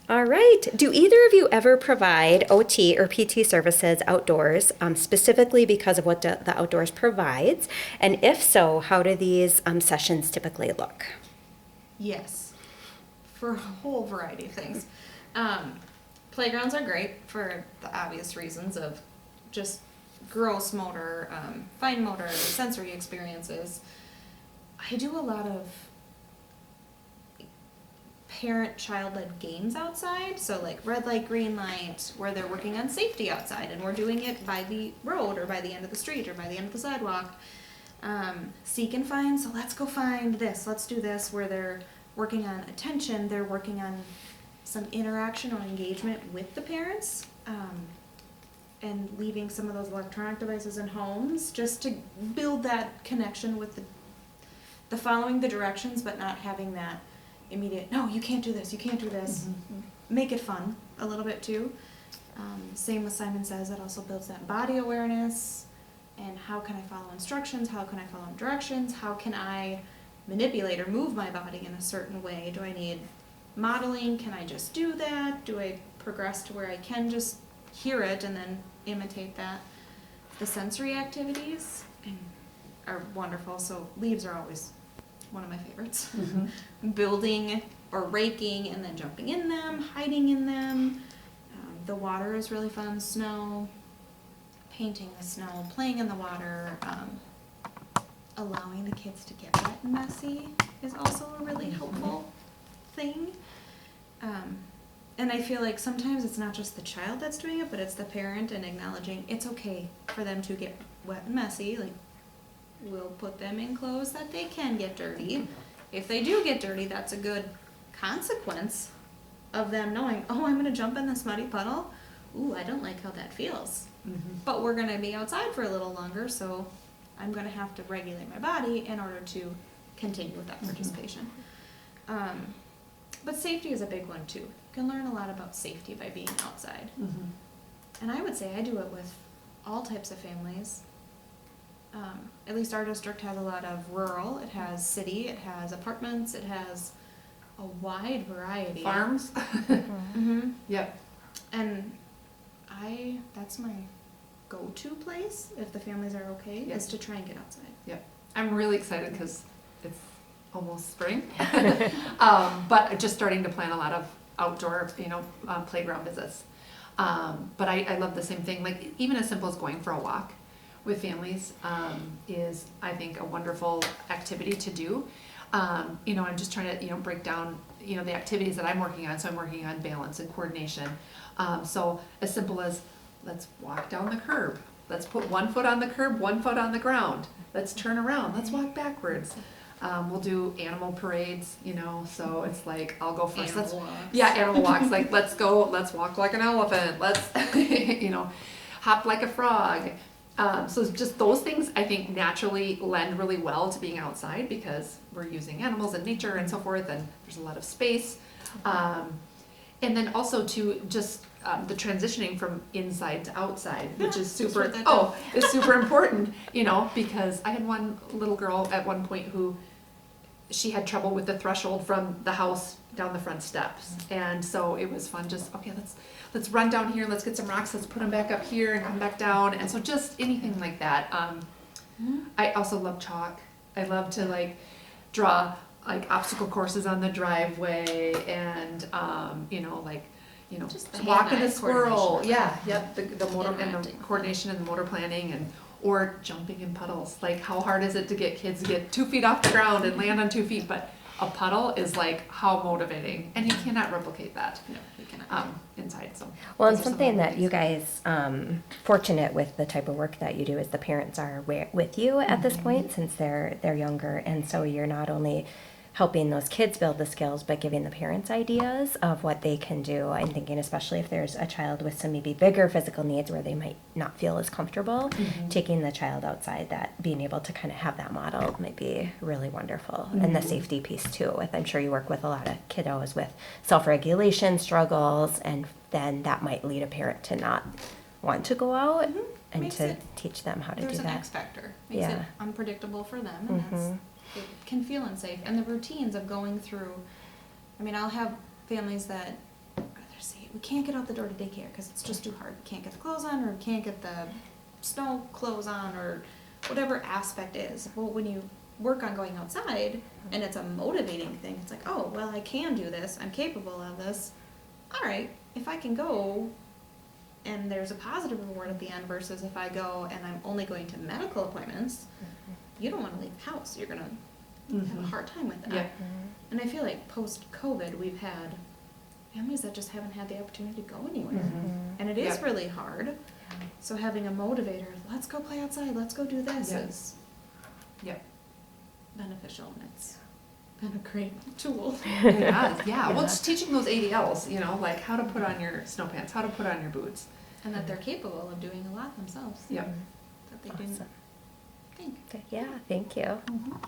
All right. Do either of you ever provide OT or PT services outdoors, specifically because of what the outdoors provides? And if so, how do these sessions typically look? Yes, for a whole variety of things. Playgrounds are great for the obvious reasons of just gross motor, fine motor, sensory experiences. I do a lot of parent-child-led games outside, so like red light, green light, where they're working on safety outside, and we're doing it by the road or by the end of the street or by the end of the sidewalk. Seek and find, so let's go find this, let's do this, where they're working on attention, they're working on some interaction or engagement with the parents, and leaving some of those electronic devices in homes, just to build that connection with the following the directions, but not having that immediate, no, you can't do this, you can't do this. Mm-hmm. Make it fun a little bit too. Same with Simon Says, it also builds that body awareness, and how can I follow instructions, how can I follow directions, how can I manipulate or move my body in a certain way. Do I need modeling? Can I just do that? Do I progress to where I can just hear it and then imitate that? The sensory activities are wonderful, so leaves are always one of my favorites. Mm-hmm. Building or raking and then jumping in them, hiding in them. The water is really fun, snow, painting the snow, playing in the water, allowing the kids to get wet and messy is also a really helpful thing. And I feel like sometimes it's not just the child that's doing it, but it's the parent, and acknowledging it's okay for them to get wet and messy. Like, we'll put them in clothes that they can get dirty. If they do get dirty, that's a good consequence of them knowing, oh, I'm going to jump in this muddy puddle. Ooh, I don't like how that feels. Mm-hmm. But we're going to be outside for a little longer, so I'm going to have to regulate my body in order to continue with that participation. Mm-hmm. But safety is a big one too. You can learn a lot about safety by being outside. Mm-hmm. And I would say I do it with all types of families. At least our district has a lot of rural, it has city, it has apartments, it has a wide variety. Farms? Mm-hmm. Yep. And that's my go-to place, if the families are okay, yep. is to try and get outside. Yep. I'm really excited because it's almost spring. But just starting to plan a lot of outdoor, playground visits. But I love the same thing, like even as simple as going for a walk with families is, I think, a wonderful activity to do. I'm just trying to, break down, the activities that I'm working on. So I'm working on balance and coordination. So as simple as, let's walk down the curb. Let's put one foot on the curb, one foot on the ground. Let's turn around. Let's walk backwards. We'll do animal parades, so it's like, I'll go first. Animal walks. Yeah, animal walks. Like, let's walk like an elephant. Let's, hop like a frog. So just those things, I think, naturally lend really well to being outside because we're using animals and nature and so forth, and there's a lot of space. And then also to just the transitioning from inside to outside, which is super, is super important, because I had one little girl at one point who she had trouble with the threshold from the house down the front steps. And so it was fun, just, okay, let's run down here, let's get some rocks, let's put them back up here and come back down. And so just anything like that. I also love chalk. I love to draw obstacle courses on the driveway and, just walking a squirrel. Yeah, yep. The motor and the coordination and the motor planning or jumping in puddles. Like, how hard is it to get kids to get 2 feet off the ground and land on 2 feet? But a puddle is how motivating, and you cannot replicate that. No, you cannot. Inside. So well, and something that you guys fortunate with the type of work that you do is the parents are with you at this point, since they're younger, and so you're not only helping those kids build the skills, but giving the parents ideas of what they can do. I'm thinking especially if there's a child with some maybe bigger physical needs where they might not feel as comfortable, taking the child outside, that being able to kind of have that model might be really wonderful. And the safety piece too, I'm sure you work with a lot of kiddos with self-regulation struggles, and then that might lead a parent to not want to go out and Makes to teach them how to do that. There's an X factor. Makes it unpredictable for them, and it can feel unsafe. And the routines of going through, I'll have families that say, we can't get out the door to daycare because it's just too hard. We can't get the clothes on, or we can't get the snow clothes on, or whatever aspect is. Well, when you work on going outside and it's a motivating thing, it's like, oh, well, I can do this. I'm capable of this. All right, if I can go and there's a positive reward at the end versus if I go and I'm only going to medical appointments, you don't want to leave the house. You're going to have a hard time with that. Yeah. And I feel like post-COVID, we've had families that just haven't had the opportunity to go anywhere. And it is Yeah. really hard. So having a motivator, let's go play outside, let's go do this, Yeah. is Yep. beneficial. And it's been a great tool. Yeah. Well, just teaching those ADLs, you know, like how to put on your snow pants, how to put on your boots. And that they're capable of doing a lot themselves. Yep. That they didn't Awesome. think. Okay, yeah, thank you. Mhm.